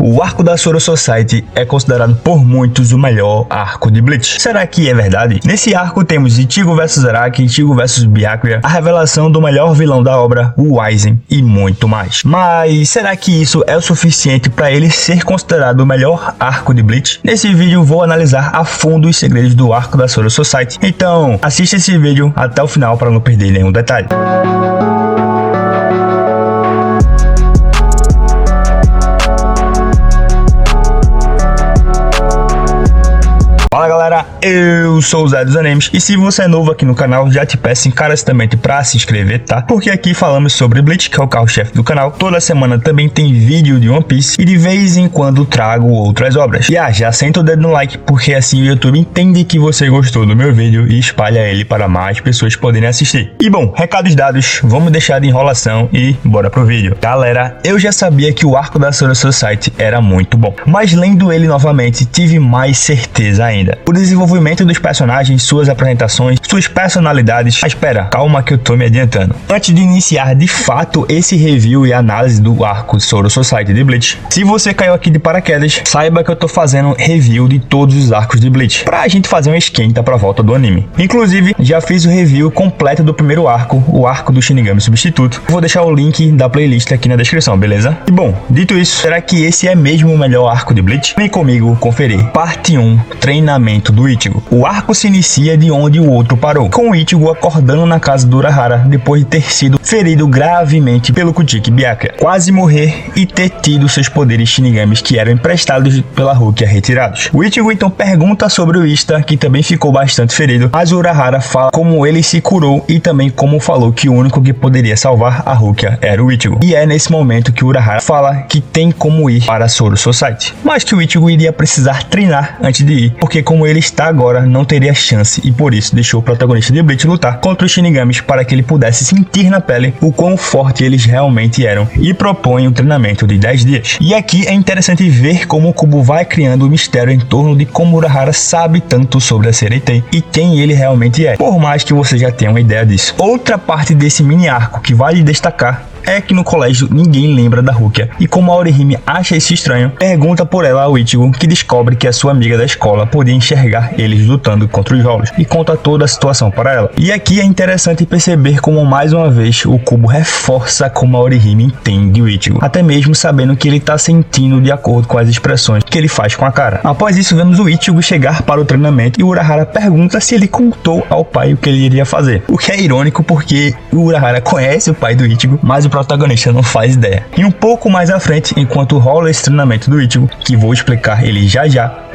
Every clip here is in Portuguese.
O arco da Soro Society é considerado por muitos o melhor arco de Bleach. Será que é verdade? Nesse arco temos Ichigo vs Araki, Ichigo vs Byakuya, a revelação do melhor vilão da obra, o Aizen, e muito mais. Mas será que isso é o suficiente para ele ser considerado o melhor arco de Bleach? Nesse vídeo vou analisar a fundo os segredos do arco da Soro Society. Então assista esse vídeo até o final para não perder nenhum detalhe. Fala galera, eu sou o Zé dos Animes e se você é novo aqui no canal, já te peço encarecidamente pra se inscrever, tá? Porque aqui falamos sobre Bleach, que é o carro-chefe do canal. Toda semana também tem vídeo de One Piece e de vez em quando trago outras obras. E já senta o dedo no like, porque assim o YouTube entende que você gostou do meu vídeo e espalha ele para mais pessoas poderem assistir. E bom, recados dados, vamos deixar de enrolação e bora pro vídeo. Galera, eu já sabia que o arco da Soro Society era muito bom, mas lendo ele novamente tive mais certeza ainda. O desenvolvimento dos personagens, suas apresentações, suas personalidades. Ah, espera, calma que eu tô me adiantando. Antes de iniciar de fato esse review e análise do arco Soro Society de Bleach, se você caiu aqui de paraquedas, saiba que eu tô fazendo review de todos os arcos de Bleach, pra gente fazer um esquenta pra volta do anime. Inclusive, já fiz o review completo do primeiro arco, o arco do Shinigami Substituto. Vou deixar o link da playlist aqui na descrição, beleza? E bom, dito isso, será que esse é mesmo o melhor arco de Bleach? Vem comigo conferir. Parte 1, treinamento do Ichigo. O arco se inicia de onde o outro parou, com o Ichigo acordando na casa do Urahara depois de ter sido ferido gravemente pelo Kuchiki Byakuya, quase morrer e ter tido seus poderes Shinigamis que eram emprestados pela Rukia retirados. O Ichigo então pergunta sobre o Ista, que também ficou bastante ferido, mas o Urahara fala como ele se curou e também como falou que o único que poderia salvar a Rukia era o Ichigo. E é nesse momento que o Urahara fala que tem como ir para a Soro Society, mas que o Ichigo iria precisar treinar antes de ir, porque como ele está agora, não teria chance e por isso deixou o protagonista de Bleach lutar contra os Shinigamis para que ele pudesse sentir na pele o quão forte eles realmente eram e propõe um treinamento de 10 dias. E aqui é interessante ver como o Kubo vai criando um mistério em torno de como Urahara sabe tanto sobre a Sereitei e quem ele realmente é, por mais que você já tenha uma ideia disso. Outra parte desse mini arco que vale destacar é que no colégio ninguém lembra da Rukia, e como a Orihime acha isso estranho, pergunta por ela ao Ichigo, que descobre que a sua amiga da escola podia enxergar eles lutando contra os Rolos, e conta toda a situação para ela. E aqui é interessante perceber como mais uma vez o Kubo reforça como a Orihime entende o Ichigo, até mesmo sabendo que ele está sentindo de acordo com as expressões que ele faz com a cara. Após isso vemos o Ichigo chegar para o treinamento e o Urahara pergunta se ele contou ao pai o que ele iria fazer, o que é irônico porque o Urahara conhece o pai do Ichigo, mas o protagonista não faz ideia. E um pouco mais à frente, enquanto rola esse treinamento do Ichigo, que vou explicar ele já,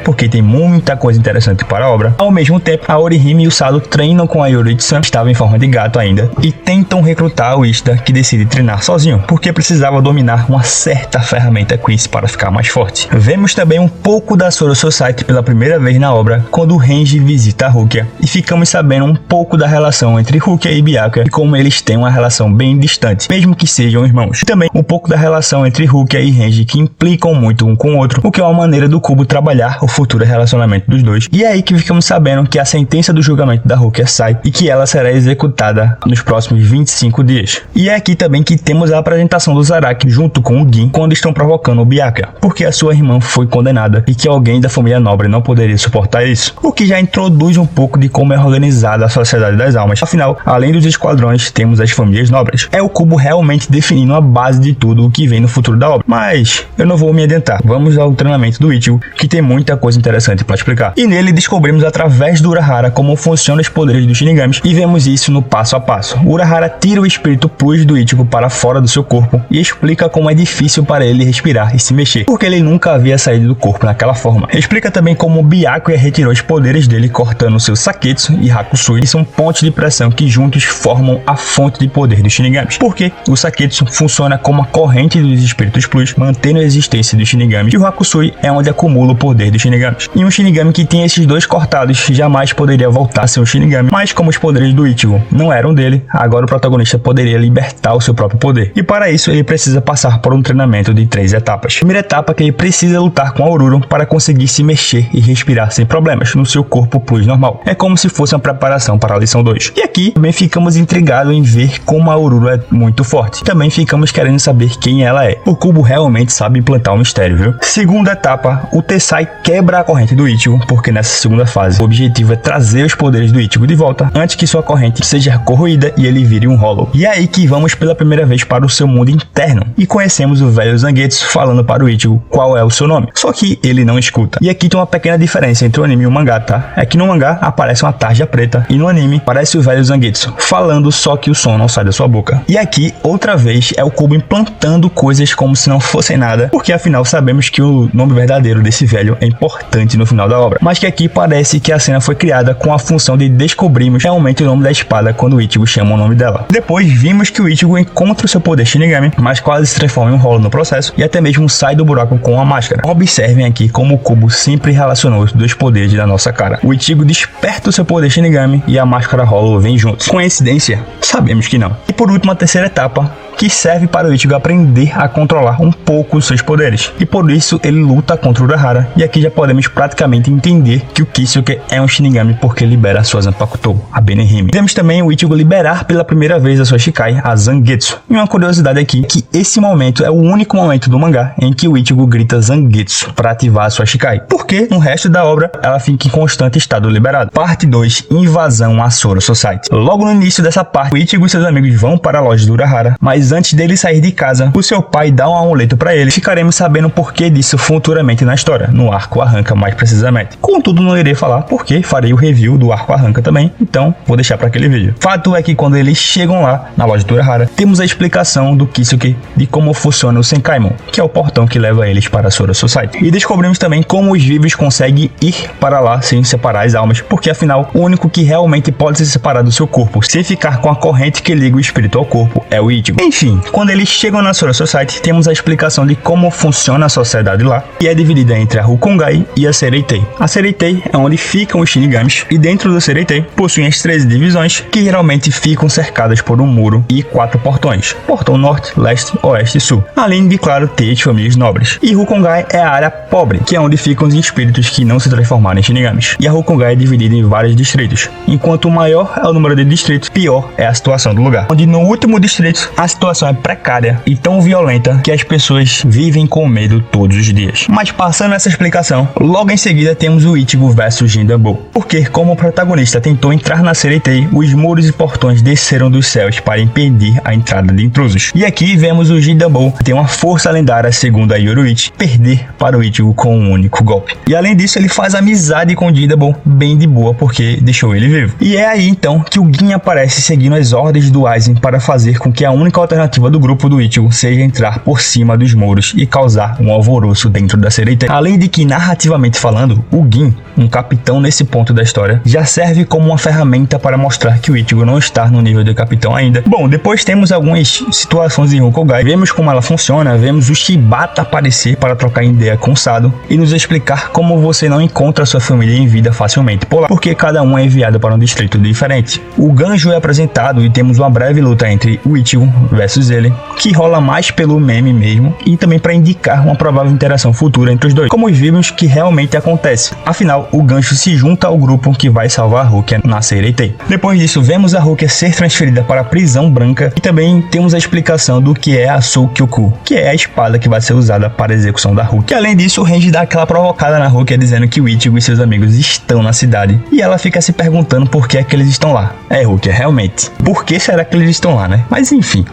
porque tem muita coisa interessante para a obra. Ao mesmo tempo, a Orihime e o Sado treinam com a Yoruichi-san, que estava em forma de gato ainda, e tentam recrutar o Ista, que decide treinar sozinho, porque precisava dominar uma certa ferramenta Quincy para ficar mais forte. Vemos também um pouco da Soro Society pela primeira vez na obra, quando o Renji visita a Rukia, e ficamos sabendo um pouco da relação entre Rukia e Byakuya, e como eles têm uma relação bem distante, mesmo que sejam irmãos. E também um pouco da relação entre Rukia e Renji, que implicam muito um com o outro, o que é uma maneira do Kubo trabalhar o futuro relacionamento dos dois. E é aí que ficamos sabendo que a sentença do julgamento da Rukia sai e que ela será executada nos próximos 25 dias. E é aqui também que temos a apresentação do Zaraki junto com o Gin quando estão provocando o Byakuya, porque a sua irmã foi condenada e que alguém da família nobre não poderia suportar isso, o que já introduz um pouco de como é organizada a Sociedade das Almas. Afinal, além dos esquadrões, temos as famílias nobres. É o Kubo realmente definindo a base de tudo o que vem no futuro da obra. Mas eu não vou me adiantar. Vamos ao treinamento do Ichigo, que tem muita coisa interessante para explicar. E nele descobrimos através do Urahara como funcionam os poderes dos Shinigamis e vemos isso no passo a passo. O Urahara tira o espírito Plus do Ichigo para fora do seu corpo e explica como é difícil para ele respirar e se mexer, porque ele nunca havia saído do corpo naquela forma. Explica também como Byakuya retirou os poderes dele cortando seu Saketsu e Hakusui, que são pontes de pressão que juntos formam a fonte de poder dos Shinigamis, porque o Saketsu funciona como a corrente dos espíritos Plus, mantendo a existência dos Shinigamis, e o Hakusui é onde acumula o poder dos Shinigamis. E um Shinigami que tem esses dois cortados jamais poderia voltar a ser um Shinigami, mas como os poderes do Ichigo não eram dele, agora o protagonista poderia libertar o seu próprio poder. E para isso ele precisa passar por um treinamento de 3 etapas. Primeira etapa é que ele precisa lutar com a Oruro para conseguir se mexer e respirar sem problemas no seu corpo Plus normal. É como se fosse uma preparação para a lição 2. E aqui também ficamos intrigados em ver como a Oruro é muito forte. Society. Também ficamos querendo saber quem ela é. O Cubo realmente sabe implantar um mistério, viu? Segunda etapa, o Tessai quebra a corrente do Ichigo, porque nessa segunda fase o objetivo é trazer os poderes do Ichigo de volta antes que sua corrente seja corroída e ele vire um Hollow. E é aí que vamos pela primeira vez para o seu mundo interno e conhecemos o velho Zangetsu falando para o Ichigo qual é o seu nome. Só que ele não escuta. E aqui tem uma pequena diferença entre o anime e o mangá, tá? É que no mangá aparece uma tarja preta e no anime aparece o velho Zangetsu falando, só que o som não sai da sua boca. E aqui, outra vez, é o Cubo implantando coisas como se não fossem nada, porque afinal sabemos que o nome verdadeiro desse velho é importante no final da obra. Mas que aqui parece que a cena foi criada com a função de descobrirmos realmente o nome da espada quando o Ichigo chama o nome dela. Depois vimos que o Ichigo encontra o seu poder Shinigami, mas quase se transforma em um Hollow no processo e até mesmo sai do buraco com a máscara. Observem aqui como o Cubo sempre relacionou os dois poderes da nossa cara. O Ichigo desperta o seu poder Shinigami e a máscara Hollow vem juntos. Coincidência? Sabemos que não. E por último, a terceira etapa, que serve para o Ichigo aprender a controlar um pouco os seus poderes. E por isso ele luta contra o Urahara. E aqui já podemos praticamente entender que o Kisuke é um Shinigami porque libera a sua Zanpakuto, a Benihime. Temos também o Ichigo liberar pela primeira vez a sua Shikai, a Zangetsu. E uma curiosidade aqui, que esse momento é o único momento do mangá em que o Ichigo grita Zangetsu para ativar a sua Shikai. Porque no resto da obra ela fica em constante estado liberado. Parte 2, Invasão à Soro Society. Logo no início dessa parte, o Ichigo e seus amigos vão para a loja do Urahara, mas antes dele sair de casa, o seu pai dá um amuleto para ele. Ficaremos sabendo o porquê disso futuramente na história, no arco Arranca mais precisamente. Contudo, não irei falar porque farei o review do arco Arranca também, então vou deixar para aquele vídeo. Fato é que quando eles chegam lá, na loja do Urahara, temos a explicação do Kisuke de como funciona o Senkaimon, que é o portão que leva eles para a Soro Society. E descobrimos também como os vivos conseguem ir para lá sem separar as almas, porque afinal, o único que realmente pode se separar do seu corpo sem ficar com a corrente que liga o espírito ao corpo é o Ichigo. Enfim, quando eles chegam na Soro Society, temos a explicação de como funciona a sociedade lá, e é dividida entre a Rukongai e a Sereitei. A Sereitei é onde ficam os Shinigamis, e dentro do Sereitei possuem as 13 divisões, que geralmente ficam cercadas por um muro e 4 portões: portão norte, leste, oeste e sul, além de, claro, ter as famílias nobres. E Rukongai é a área pobre, que é onde ficam os espíritos que não se transformaram em Shinigamis. E a Rukongai é dividida em vários distritos. Enquanto maior é o número de distritos, pior é a situação do lugar. Onde no último distrito, a situação é precária e tão violenta que as pessoas vivem com medo todos os dias. Mas passando essa explicação, logo em seguida temos o Ichigo versus Jindanbo. Porque como o protagonista tentou entrar na Sereitei, os muros e portões desceram dos céus para impedir a entrada de intrusos. E aqui vemos o Jindanbo, que tem uma força lendária segundo a Yoruichi, perder para o Ichigo com um único golpe. E além disso, ele faz amizade com o Jindanbo bem de boa porque deixou ele vivo. E é aí então que o Gin aparece seguindo as ordens do Aizen para fazer com que a única alternativa do grupo do Ichigo seja entrar por cima dos muros e causar um alvoroço dentro da Sereitei. Além de que, narrativamente falando, o Gin, um capitão nesse ponto da história, já serve como uma ferramenta para mostrar que o Ichigo não está no nível de capitão ainda. Bom, depois temos algumas situações em Rukongai, vemos como ela funciona, vemos o Shibata aparecer para trocar ideia com o Sado e nos explicar como você não encontra sua família em vida facilmente por lá, porque cada um é enviado para um distrito diferente. O Ganjo é apresentado e temos uma breve luta entre o Ichigo versus ele, que rola mais pelo meme mesmo e também para indicar uma provável interação futura entre os dois, como vimos que realmente acontece. Afinal, o Gancho se junta ao grupo que vai salvar a Rukia na Sereitei. Depois disso, vemos a Rukia ser transferida para a prisão branca e também temos a explicação do que é a Soukyoku, que é a espada que vai ser usada para a execução da Rukia. Além disso, o Renji dá aquela provocada na Rukia dizendo que o Ichigo e seus amigos estão na cidade e ela fica se perguntando por que é que eles estão lá. Rukia, realmente, por que será que eles estão lá, né? Mas enfim.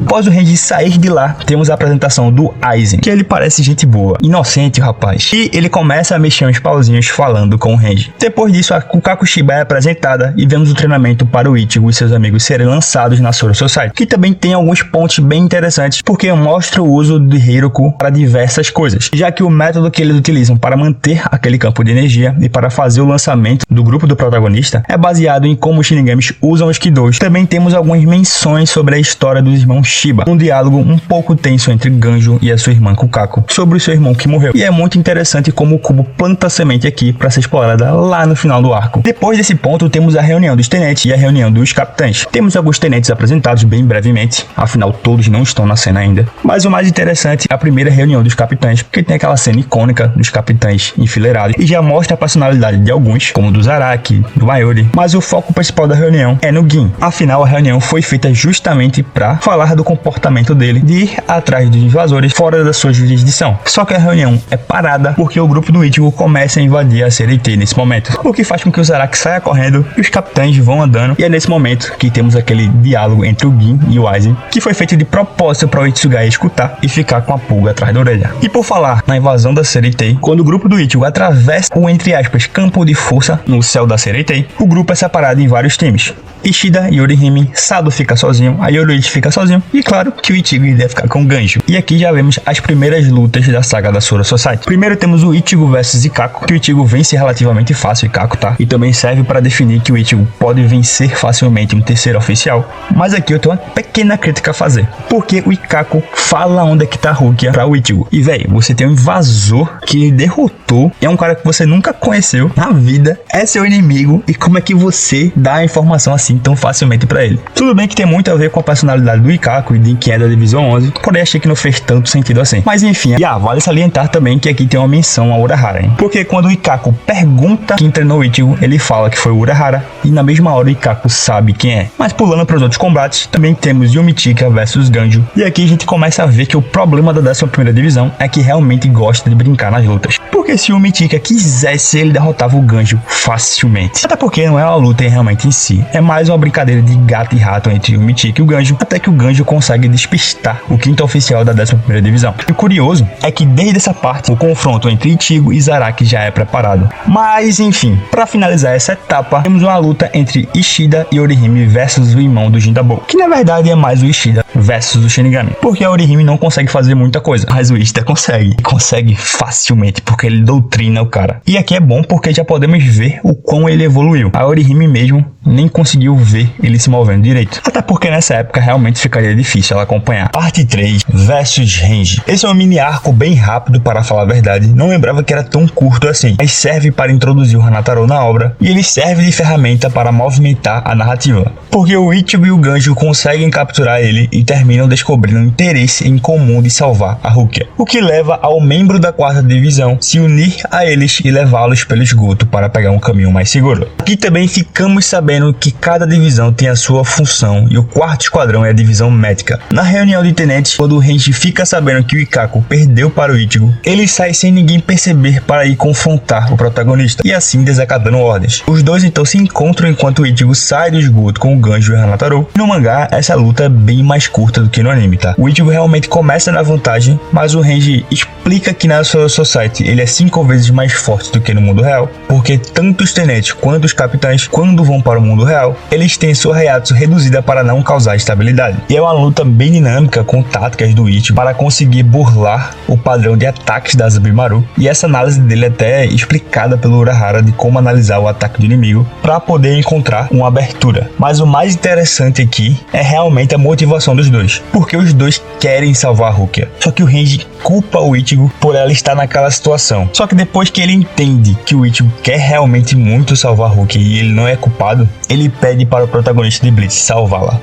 Após o Renji sair de lá, temos a apresentação do Aizen, que ele parece gente boa, inocente o rapaz, e ele começa a mexer uns pauzinhos falando com o Renji. Depois disso, a Kukakushiba é apresentada e vemos o treinamento para o Ichigo e seus amigos serem lançados na Soro Society, que também tem alguns pontos bem interessantes, porque mostra o uso de Hiroku para diversas coisas, já que o método que eles utilizam para manter aquele campo de energia e para fazer o lançamento do grupo do protagonista é baseado em como os Shinigamis usam os Kidous. Também temos algumas menções sobre a história dos irmãos Shiba, um diálogo um pouco tenso entre Ganjo e a sua irmã Kukaku sobre o seu irmão que morreu. E é muito interessante como o Cubo planta a semente aqui para ser explorada lá no final do arco. Depois desse ponto, temos a reunião dos tenentes e a reunião dos capitães. Temos alguns tenentes apresentados bem brevemente, afinal todos não estão na cena ainda. Mas o mais interessante é a primeira reunião dos capitães, porque tem aquela cena icônica dos capitães enfileirados e já mostra a personalidade de alguns, como do Zaraki, do Mayuri. Mas o foco principal da reunião é no Gin. Afinal, a reunião foi feita justamente para falar do do comportamento dele de ir atrás dos invasores fora da sua jurisdição. Só que a reunião é parada porque o grupo do Ichigo começa a invadir a Sereitei nesse momento, o que faz com que o Zaraki saia correndo e os capitães vão andando, e é nesse momento que temos aquele diálogo entre o Gin e o Aizen, que foi feito de propósito para o Itsugai escutar e ficar com a pulga atrás da orelha. E por falar na invasão da Sereitei, quando o grupo do Ichigo atravessa o, entre aspas, campo de força no céu da Sereitei, o grupo é separado em vários times. Ishida e Orihime, Sado fica sozinho, a Yoruichi fica sozinho, e claro que o Ichigo iria ficar com o Ganjo. E aqui já vemos as primeiras lutas da saga da Sora Society. Primeiro temos o Ichigo vs Ikako, que o Ichigo vence relativamente fácil, Ikako, tá? E também serve para definir que o Ichigo pode vencer facilmente um terceiro oficial. Mas aqui eu tenho uma pequena crítica a fazer, porque o Ikako fala onde é que tá a Rukia pra o Ichigo. E velho, você tem um invasor que derrotou, é um cara que você nunca conheceu na vida, é seu inimigo, e como é que você dá a informação assim tão facilmente pra ele? Tudo bem que tem muito a ver com a personalidade do Ikako e de quem é da divisão 11, porém achei que não fez tanto sentido assim. Mas enfim, vale salientar também que aqui tem uma menção a Urahara, hein? Porque quando o Ikako pergunta quem treinou o Ichigo, ele fala que foi o Urahara, e na mesma hora o Ikako sabe quem é. Mas pulando para os outros combates, também temos Yumichika versus Ganjo, e aqui a gente começa a ver que o problema da 11ª divisão é que realmente gosta de brincar nas lutas. Porque se o Yumichika quisesse, ele derrotava o Ganjo facilmente. Até porque não é uma luta realmente em si, é mais uma brincadeira de gato e rato entre o Yumichika e o Ganjo, até que o Ganjo consegue despistar o 5º oficial da 11ª divisão. E o curioso é que desde essa parte, o confronto entre Ichigo e Zaraki já é preparado. Mas enfim, para finalizar essa etapa, temos uma luta entre Ishida e Orihime versus o irmão do Jindabou, que na verdade é mais o Ishida versus o Shinigami, porque a Orihime não consegue fazer muita coisa, mas o Ishida consegue facilmente, porque ele doutrina o cara. E aqui é bom porque já podemos ver o quão ele evoluiu. A Orihime mesmo nem conseguiu ver ele se movendo direito, até porque nessa época realmente ficaria difícil ela acompanhar. Parte 3 versus Renji. Esse é um mini arco bem rápido, para falar a verdade, não lembrava que era tão curto assim, mas serve para introduzir o Hanataro na obra, e ele serve de ferramenta para movimentar a narrativa, porque o Ichigo e o Ganjo conseguem capturar ele e terminam descobrindo um interesse em comum de salvar a Rukia, o que leva ao membro da 4ª divisão se unir a eles e levá-los pelo esgoto para pegar um caminho mais seguro. Aqui também ficamos sabendo que cada divisão tem a sua função, e o 4º esquadrão é a divisão médica. Na reunião de tenentes, quando o Renji fica sabendo que o Ikako perdeu para o Ichigo, ele sai sem ninguém perceber para ir confrontar o protagonista, e assim desacatando ordens. Os dois então se encontram enquanto o Ichigo sai do esgoto com o Ganjo e o Hanataro. No mangá, essa luta é bem mais curta do que no anime, tá? O Ichigo realmente começa na vantagem, mas o Renji explica que na Soul Society ele é 5 vezes mais forte do que no mundo real, porque tanto os tenentes quanto os capitães, quando vão para o mundo real, eles têm sua Reiatsu reduzida para não causar estabilidade. E é uma luta bem dinâmica com táticas do Ichigo para conseguir burlar o padrão de ataques da Zabimaru, e essa análise dele é até explicada pelo Urahara de como analisar o ataque do inimigo para poder encontrar uma abertura. Mas o mais interessante aqui é realmente a motivação dos dois, porque os dois querem salvar a Rukia, só que o Renji culpa o Ichigo por ela estar naquela situação. Só que depois que ele entende que o Ichigo quer realmente muito salvar a Rukia e ele não é culpado, ele pede para o protagonista de Bleach salvá-la.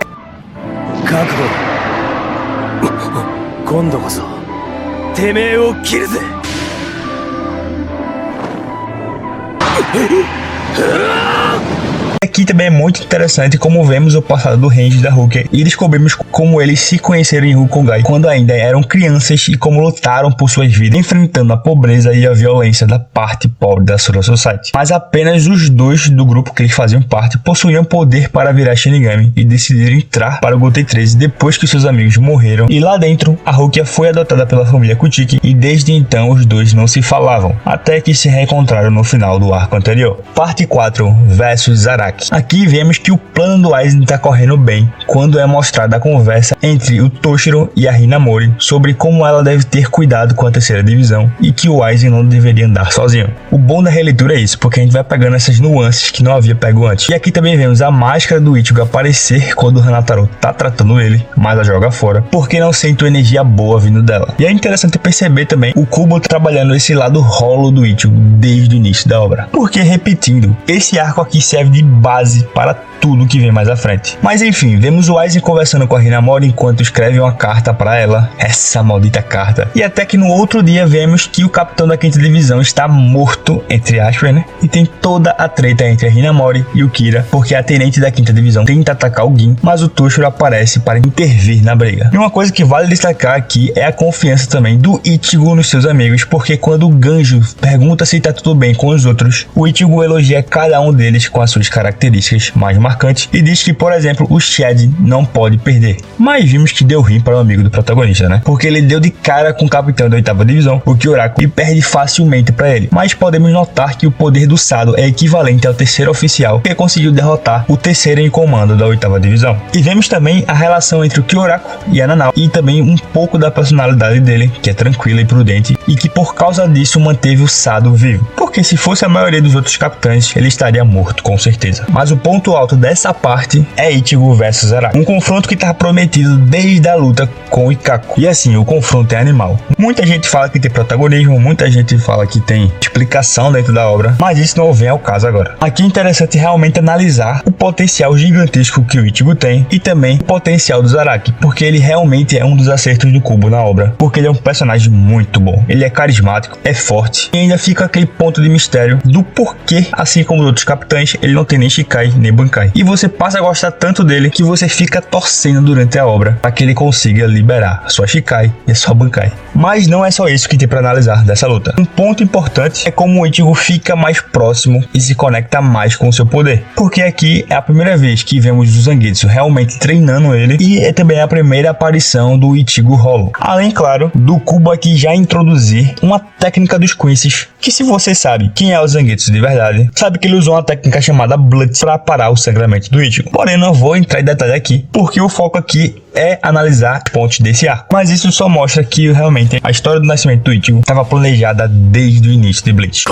Aqui também é muito interessante como vemos o passado do Renji e da Rukia, e descobrimos como eles se conheceram em Rukogai quando ainda eram crianças e como lutaram por suas vidas, enfrentando a pobreza e a violência da parte pobre da Soul Society. Mas apenas os dois do grupo que eles faziam parte possuíam poder para virar Shinigami e decidiram entrar para o Gotei 13 depois que seus amigos morreram, e lá dentro a Rukia foi adotada pela família Kuchiki, e desde então os dois não se falavam, até que se reencontraram no final do arco anterior. Parte 4 versus Zaraki. Aqui vemos que o plano do Aizen está correndo bem quando é mostrada a conversa entre o Toshiro e a Hinamori sobre como ela deve ter cuidado com a 3ª divisão e que o Aizen não deveria andar sozinho. O bom da releitura é isso, porque a gente vai pegando essas nuances que não havia pego antes. E aqui também vemos a máscara do Ichigo aparecer quando o Hanataro tá tratando ele, mas a joga fora, porque não sente energia boa vindo dela. E é interessante perceber também o Kubo trabalhando esse lado rolo do Ichigo desde o início da obra. Porque, repetindo, esse arco aqui serve de base para tudo que vem mais à frente. Mas enfim, vemos o Aizen conversando com a Hinamori enquanto escreve uma carta para ela, essa maldita carta. E até que no outro dia vemos que o capitão da 5ª divisão está morto, entre aspas, né? E tem toda a treta entre a Hinamori e o Kira, porque a tenente da 5ª divisão tenta atacar o Gin, mas o Toshiro aparece para intervir na briga. E uma coisa que vale destacar aqui é a confiança também do Ichigo nos seus amigos, porque quando o Ganjo pergunta se tá tudo bem com os outros, o Ichigo elogia cada um deles com as suas características mais marcantes e diz que, por exemplo, o Shed não pode perder. Mas vimos que deu ruim para o amigo do protagonista, né? Porque ele deu de cara com o capitão da 8ª divisão, o Kyoraku, e perde facilmente para ele. Mas podemos notar que o poder do Sado é equivalente ao terceiro oficial, que conseguiu derrotar o terceiro em comando da 8ª divisão. E vemos também a relação entre o Kyoraku e a Nanao, e também um pouco da personalidade dele, que é tranquila e prudente, e que por causa disso manteve o Sado vivo. Porque se fosse a maioria dos outros capitães, ele estaria morto, com certeza. Mas o ponto alto dessa parte é Ichigo versus Araki, um confronto que estava prometido desde a luta com o Ikkaku. E assim, o confronto é animal. Muita gente fala que tem protagonismo, muita gente fala que tem explicação dentro da obra, mas isso não vem ao caso agora. Aqui é interessante realmente analisar o potencial gigantesco que o Ichigo tem e também o potencial do Araki, porque ele realmente é um dos acertos do Kubo na obra, porque ele é um personagem muito bom. Ele é carismático, é forte e ainda fica aquele ponto de mistério do porquê, assim como os outros capitães, ele não tem nem Shikai nem Bankai. E você passa a gostar tanto dele que você fica torcendo durante a obra para que ele consiga liberar a sua Shikai e a sua Bankai. Mas não é só isso que tem para analisar dessa luta. Um ponto importante é como o Ichigo fica mais próximo e se conecta mais com o seu poder, porque aqui é a primeira vez que vemos o Zangetsu realmente treinando ele e é também a primeira aparição do Ichigo Hollow. Além, claro, do Kubo aqui já introduzir uma técnica dos Quincy's, que se você sabe quem é o Zangetsu de verdade, sabe que ele usou uma técnica chamada Blood para parar o sangramento do Ichigo. Porém, não vou entrar em detalhe aqui, porque o foco aqui é analisar os pontos desse arco. Mas isso só mostra que realmente a história do nascimento do Ichigo estava planejada desde o início de Bleach.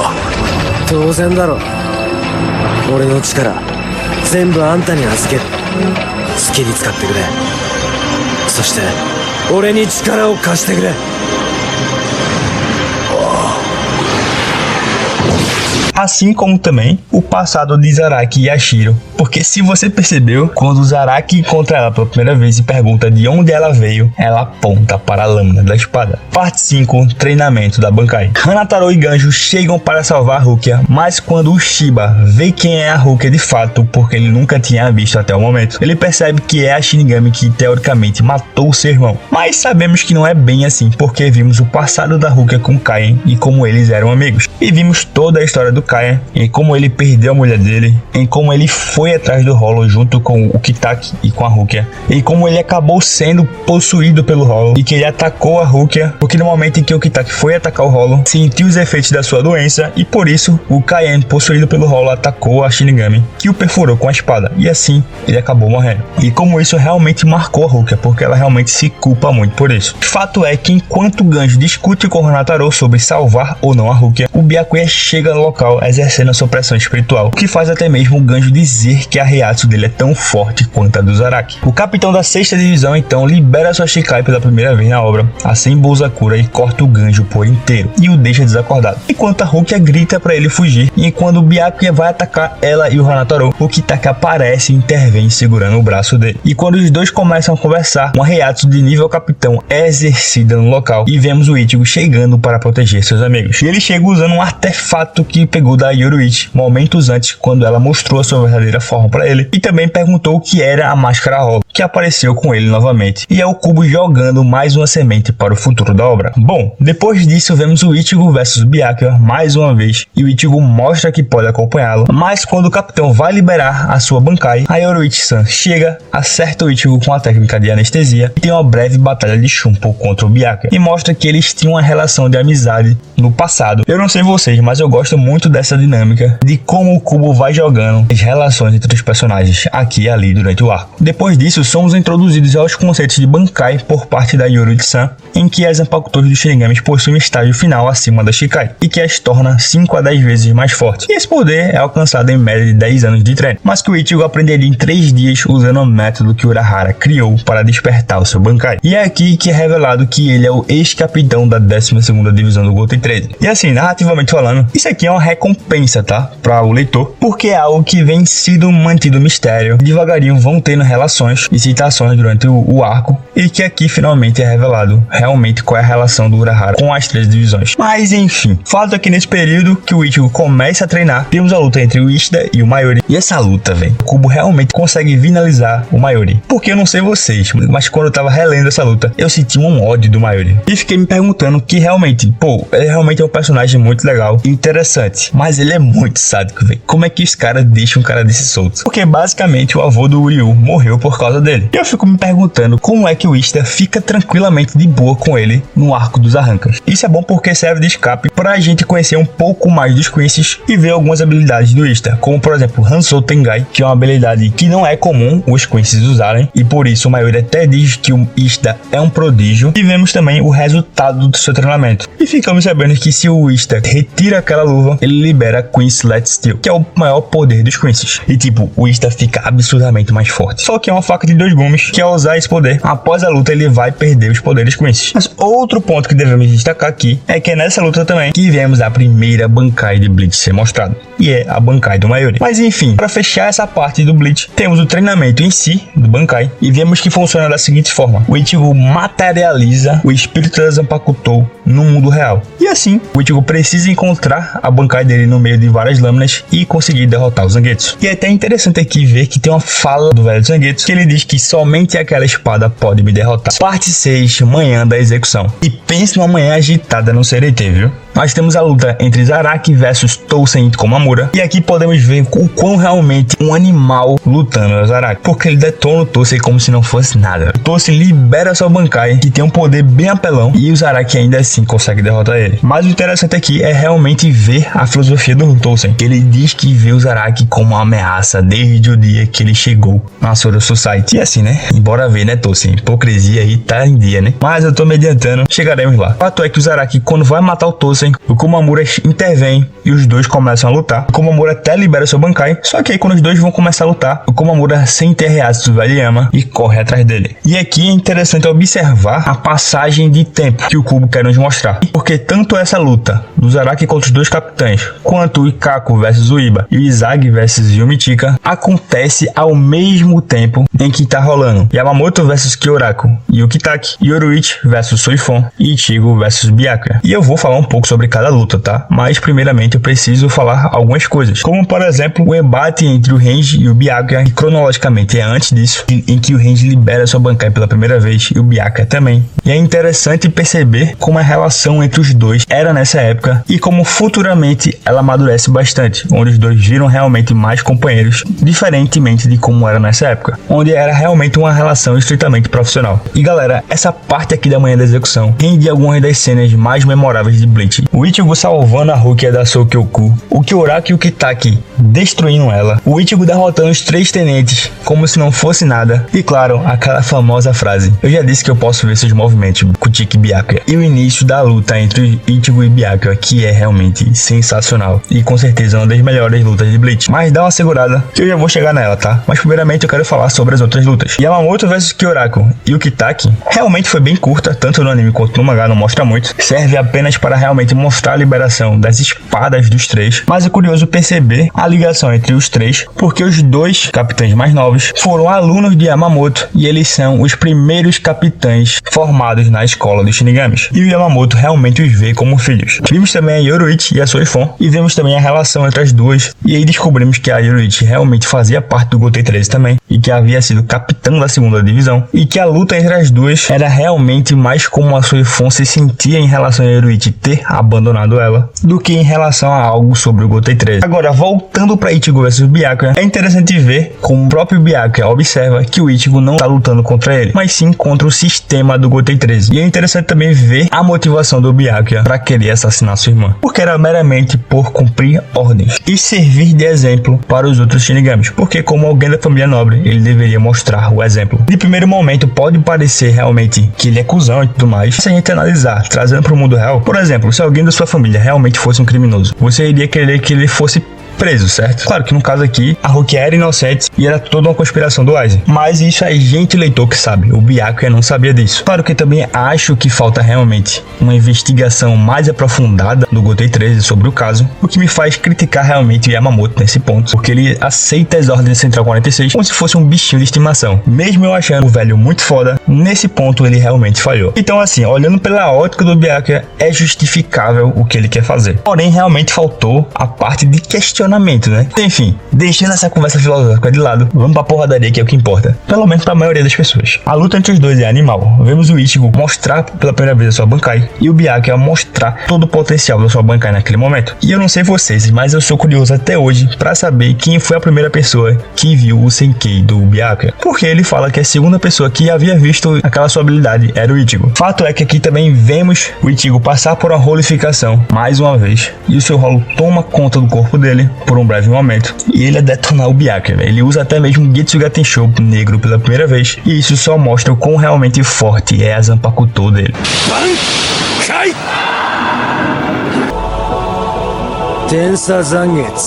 当然だろ。俺の力全部あんたに預ける。好きに使ってくれ。そして俺に力を貸してくれ。 Assim como também o passado de Zaraki e Yashiro, porque se você percebeu, quando Zaraki encontra ela pela primeira vez e pergunta de onde ela veio, ela aponta para a lâmina da espada. Parte 5, treinamento da Bankai. Hanataro e Ganjo chegam para salvar a Rukia, mas quando o Shiba vê quem é a Rukia de fato, porque ele nunca tinha visto até o momento, ele percebe que é a Shinigami que teoricamente matou seu irmão. Mas sabemos que não é bem assim, porque vimos o passado da Rukia com Kaien e como eles eram amigos. E vimos toda a história do Kaien, em como ele perdeu a mulher dele, em como ele foi atrás do Hollow junto com o Kitaki e com a Rukia, e como ele acabou sendo possuído pelo Hollow e que ele atacou a Rukia, porque no momento em que o Kitaki foi atacar o Hollow, sentiu os efeitos da sua doença e por isso o Kaien, possuído pelo Hollow, atacou a Shinigami, que o perfurou com a espada, e assim ele acabou morrendo. E como isso realmente marcou a Rukia, porque ela realmente se culpa muito por isso. O fato é que enquanto o Ganjo discute com o Hanataro sobre salvar ou não a Rukia, o Byakuya chega no local exercendo a sua pressão espiritual, o que faz até mesmo o Ganjo dizer que a Reiatsu dele é tão forte quanto a do Zaraki. O capitão da 6ª divisão então libera sua Shikai pela primeira vez na obra, assim Bozakura, e corta o Ganjo por inteiro e o deixa desacordado, enquanto a Rukia grita para ele fugir, e quando o Byakuya vai atacar ela e o Hanataro, o Kitaki aparece e intervém segurando o braço dele. E quando os dois começam a conversar, uma Reiatsu de nível capitão é exercida no local e vemos o Ichigo chegando para proteger seus amigos. E ele chega usando um artefato que pegou da Yoruichi momentos antes, quando ela mostrou a sua verdadeira forma para ele, e também perguntou o que era a máscara Hollow, que apareceu com ele novamente, e é o Kubo jogando mais uma semente para o futuro da obra. Bom, depois disso vemos o Ichigo versus Byakuya mais uma vez, e o Ichigo mostra que pode acompanhá-lo, mas quando o capitão vai liberar a sua Bankai, a Yoruichi-san chega, acerta o Ichigo com a técnica de anestesia e tem uma breve batalha de Shunpo contra o Byakuya, e mostra que eles tinham uma relação de amizade no passado. Eu não sei vocês, mas eu gosto muito dessa dinâmica de como o Kubo vai jogando as relações entre os personagens aqui e ali durante o arco. Depois disso, somos introduzidos aos conceitos de Bankai por parte da Yoruichi-san, em que as Zanpakutos dos Shinigamis possuem um estágio final acima da Shikai, e que as torna 5 a 10 vezes mais fortes. E esse poder é alcançado em média de 10 anos de treino, mas que o Ichigo aprenderia em 3 dias usando o método que Urahara criou para despertar o seu Bankai. E é aqui que é revelado que ele é o ex-capitão da 12ª divisão do Goten 13. E assim, narrativamente falando, isso aqui é uma recompensa, tá? Para o leitor, porque é algo que vem sido mantido mistério, devagarinho vão tendo relações e citações durante o arco, e que aqui finalmente é revelado realmente qual é a relação do Urahara com as 3 divisões. Mas enfim, fato é que nesse período que o Ichigo começa a treinar, temos a luta entre o Ishida e o Mayuri. E essa luta, velho, o Kubo realmente consegue finalizar o Mayuri. Porque eu não sei vocês, mas quando eu tava relendo essa luta, eu senti um ódio do Mayuri. E fiquei me perguntando que realmente, ele realmente é um personagem muito legal e interessante, mas ele é muito sádico, velho. Como é que os caras deixam um cara desse solto? Porque basicamente o avô do Uryu morreu por causa dele. E eu fico me perguntando como é que o Ishida fica tranquilamente de boa com ele no arco dos arrancas. Isso é bom porque serve de escape pra gente conhecer um pouco mais dos Quincy's e ver algumas habilidades do Ishida, como por exemplo Hansou Tengai, que é uma habilidade que não é comum os Quincy's usarem, e por isso o Mayuri até diz que o Ishida é um prodígio. E vemos também o resultado do seu treinamento, e ficamos sabendo que se o Ishida retira aquela luva, ele libera Quincy Let Steel, que é o maior poder dos Quincy's, e tipo, o Ishida fica absurdamente mais forte. Só que é uma faca de 2 gumes, que ao usar esse poder, após a luta ele vai perder os poderes Quincy's. Mas outro ponto que devemos destacar aqui é que é nessa luta também que vemos a primeira Bankai de Bleach ser mostrado, e é a Bankai do Mayuri. Mas enfim, para fechar essa parte do Bleach, temos o treinamento em si do Bankai, e vemos que funciona da seguinte forma: o Ichigo materializa o espírito da Zanpakuto no mundo real, e assim o Ichigo precisa encontrar a Bankai dele no meio de várias lâminas e conseguir derrotar o Zangetsu. E é até interessante aqui ver que tem uma fala do velho Zangetsu, que ele diz que somente aquela espada pode me derrotar. Parte 6, manhã da execução. E pense numa manhã agitada no CRT, viu? Nós temos a luta entre Zaraki versus Tousen Komamura, e aqui podemos ver o quão realmente um animal lutando é o Zaraki, porque ele detona o Tousen como se não fosse nada. O Tousen libera sua Bankai, que tem um poder bem apelão, e o Zaraki ainda assim consegue derrotar ele. Mas o interessante aqui é realmente ver a filosofia do Tousen. Ele diz que vê o Zaraki como uma ameaça desde o dia que ele chegou na Sora Society. E assim, né? Embora ver, né, Tousen? Hipocrisia aí tá em dia, né? Mas eu tô me adiantando, chegaremos lá. O fato é que o Zaraki, quando vai matar o Tousen, o Komamura intervém e os dois começam a lutar. O Komamura até libera seu Bankai, só que aí quando os dois vão começar a lutar, o Komamura sente a reação do Valiyama e corre atrás dele. E aqui é interessante observar a passagem de tempo que o Kubo quer nos mostrar, porque tanto essa luta do Zaraki contra os dois capitães, quanto o Ikako versus o Iba e o Izagi versus Yumichika, acontece ao mesmo tempo em que tá rolando Yamamoto versus Kyoraku, Yukitake, Yoruichi versus Soifon e Ichigo versus Byakuya. E eu vou falar um pouco sobre cada luta, tá? Mas primeiramente eu preciso falar algumas coisas, como por exemplo o embate entre o Renji e o Byakuya, que cronologicamente é antes disso, em que o Renji libera sua Bankai pela primeira vez e o Byakuya também. E é interessante perceber como a relação entre os dois era nessa época e como futuramente ela amadurece bastante, onde os dois viram realmente mais companheiros, diferentemente de como era nessa época, onde era realmente uma relação estritamente profissional. E galera, essa parte aqui da manhã da execução rende algumas das cenas mais memoráveis de Bleach. O Ichigo salvando a Rukia da Soukyoku, o Kyoraku e o Kitaki destruindo ela, o Ichigo derrotando os 3 tenentes como se não fosse nada, e claro, aquela famosa frase: eu já disse que eu posso ver seus movimentos, Kutiki e Byakuya. E o início da luta entre Ichigo e Byakuya, que é realmente sensacional e com certeza uma das melhores lutas de Bleach. Mas dá uma segurada que eu já vou chegar nela, tá? Mas primeiramente eu quero falar sobre as outras lutas. Yamamoto versus Kyoraku e o Kitaki realmente foi bem curta, tanto no anime quanto no mangá, não mostra muito, serve apenas para realmente mostrar a liberação das espadas dos 3, mas é curioso perceber a ligação entre os 3, porque os 2 capitães mais novos foram alunos de Yamamoto e eles são os primeiros capitães formados na escola dos Shinigamis, e o Yamamoto realmente os vê como filhos. Vimos também a Yoruichi e a Soifon, e vemos também a relação entre as duas, e aí descobrimos que a Yoruichi realmente fazia parte do Goten 13 também, e que havia sido capitã da 2ª divisão, e que a luta entre as duas era realmente mais como a Soifon se sentia em relação a Yoruichi ter abandonado ela, do que em relação a algo sobre o Gotei 13. Agora, voltando para Ichigo vs Byakuya, é interessante ver como o próprio Byakuya observa que o Ichigo não está lutando contra ele, mas sim contra o sistema do Gotei 13. E é interessante também ver a motivação do Byakuya para querer assassinar sua irmã, porque era meramente por cumprir ordens e servir de exemplo para os outros Shinigamis, porque como alguém da família nobre, ele deveria mostrar o exemplo. De primeiro momento pode parecer realmente que ele é cuzão e tudo mais, se a gente analisar, trazendo para o mundo real, por exemplo, se alguém da sua família realmente fosse um criminoso, você iria querer que ele fosse preso, certo? Claro que no caso aqui, a Rukia era inocente e era toda uma conspiração do Aizen. Mas isso é gente leitor que sabe. O Byakuya não sabia disso. Claro que também acho que falta realmente uma investigação mais aprofundada do Gotei 13 sobre o caso, o que me faz criticar realmente o Yamamoto nesse ponto, porque ele aceita as ordens da Central 46 como se fosse um bichinho de estimação. Mesmo eu achando o velho muito foda, nesse ponto ele realmente falhou. Então assim, olhando pela ótica do Byakuya, é justificável o que ele quer fazer. Porém, realmente faltou a parte de questionamento, né? Enfim, deixando essa conversa filosófica de lado, vamos pra porradaria, que é o que importa. Pelo menos pra maioria das pessoas. A luta entre os dois é animal. Vemos o Ichigo mostrar pela primeira vez a sua Bankai e o Byakuya mostrar todo o potencial da sua Bankai naquele momento. E eu não sei vocês, mas eu sou curioso até hoje pra saber quem foi a primeira pessoa que viu o Senkei do Byakuya. Porque ele fala que a segunda pessoa que havia visto aquela sua habilidade era o Ichigo. Fato é que aqui também vemos o Ichigo passar por uma rolificação mais uma vez e o seu rolo toma conta do corpo dele por um breve momento e ele é detonar o Byakuya. Ele usa até mesmo Getsuga Tensho negro pela primeira vez e isso só mostra o quão realmente forte é a Zanpakuto dele. Bankai!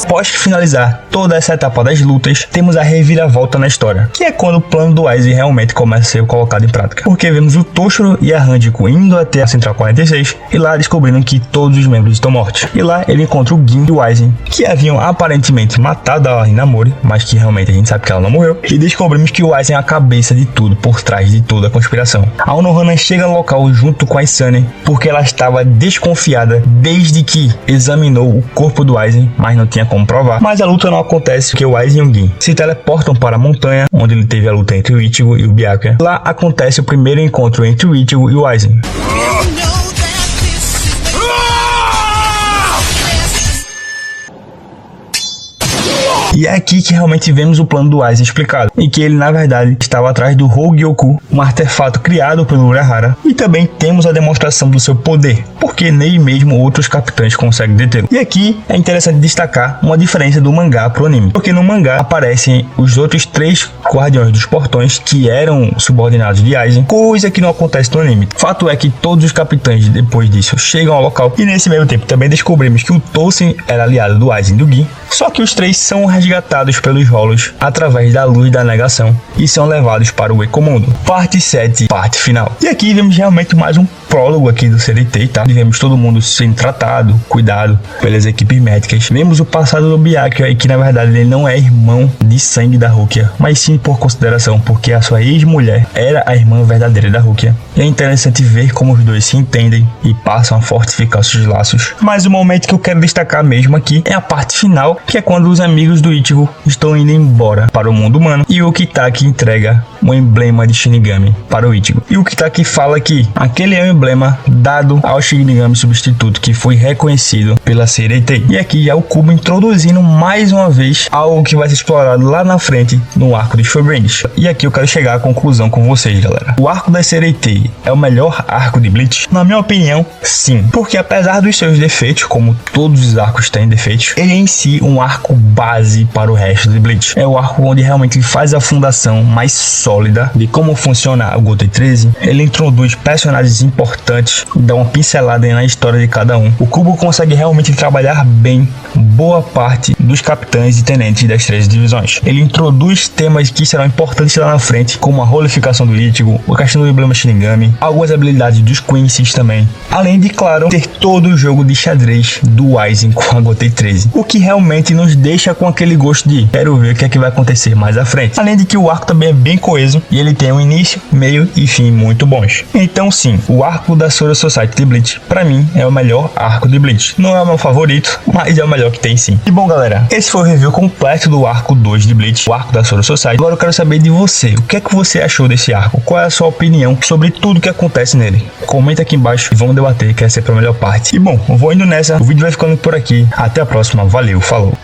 Após finalizar toda essa etapa das lutas, temos a reviravolta na história, que é quando o plano do Aizen realmente começa a ser colocado em prática. Porque vemos o Toshiro e a Hanjiko indo até a Central 46 e lá descobrindo que todos os membros estão mortos. E lá ele encontra o Gin e o Aizen, que haviam aparentemente matado a Hinamori, mas que realmente a gente sabe que ela não morreu. E descobrimos que o Aizen é a cabeça de tudo, por trás de toda a conspiração. A Unohana chega no local junto com a Isane, porque ela estava desconfiada desde que examinou o corpo do Aizen, mas não tinha como provar. Mas a luta não acontece porque o Aizen e o Gin se teleportam para a montanha, onde ele teve a luta entre o Ichigo e o Byakuya. Lá acontece o primeiro encontro entre o Ichigo e o Aizen. E é aqui que realmente vemos o plano do Aizen explicado, em que ele na verdade estava atrás do Hogyoku, um artefato criado pelo Urahara, e também temos a demonstração do seu poder, porque nem mesmo outros capitães conseguem detê-lo. E aqui é interessante destacar uma diferença do mangá pro anime, porque no mangá aparecem os outros 3 guardiões dos portões que eram subordinados de Aizen, coisa que não acontece no anime. Fato é que todos os capitães depois disso chegam ao local, e nesse mesmo tempo também descobrimos que o Tosen era aliado do Aizen e do Gin, só que os 3 são resgatados pelos rolos através da luz da negação e são levados para o Ecomundo. Parte 7, parte final. E aqui vemos realmente mais um prólogo aqui do CDT, tá? Vemos todo mundo sendo tratado, cuidado pelas equipes médicas. Vemos o passado do Byakuya e que na verdade ele não é irmão de sangue da Rukia, mas sim por consideração, porque a sua ex-mulher era a irmã verdadeira da Rukia. E é interessante ver como os dois se entendem e passam a fortificar seus laços. Mas o momento que eu quero destacar mesmo aqui é a parte final, que é quando os amigos do Ichigo estão indo embora para o mundo humano e o Kitaki entrega um emblema de Shinigami para o Ichigo. E o Kitaki fala que aquele é o emblema dado ao Shinigami substituto que foi reconhecido pela Seireitei. E aqui é o Kubo introduzindo mais uma vez algo que vai ser explorado lá na frente no arco dos Forbrands. E aqui eu quero chegar à conclusão com vocês, galera. O arco da Seireitei é o melhor arco de Bleach? Na minha opinião, sim. Porque apesar dos seus defeitos, como todos os arcos têm defeitos, ele é em si um arco base para o resto de Bleach. É o arco onde realmente ele faz a fundação mais sólida de como funciona o Gotei 13. Ele introduz personagens importantes, dá uma pincelada na história de cada um. O Kubo consegue realmente trabalhar bem boa parte dos capitães e tenentes das 13 divisões. Ele introduz temas que serão importantes lá na frente, como a rolificação do Ichigo, a questão do emblema Shinigami, algumas habilidades dos Quincy's também, além de, claro, ter todo o jogo de xadrez do Aizen com a Gotei 13, o que realmente nos deixa com aquele gosto de quero ver o que é que vai acontecer mais à frente. Além de que o arco também é bem coeso coeso e ele tem um início, meio e fim muito bons. Então sim, o arco da Soul Society de Bleach, pra mim, é o melhor arco de Bleach. Não é o meu favorito, mas é o melhor que tem sim. E bom galera, esse foi o review completo do arco 2 de Bleach, o arco da Soul Society. Agora eu quero saber de você, o que é que você achou desse arco? Qual é a sua opinião sobre tudo que acontece nele? Comenta aqui embaixo e vamos debater, que essa é a melhor parte. E bom, eu vou indo nessa, o vídeo vai ficando por aqui. Até a próxima, valeu, falou!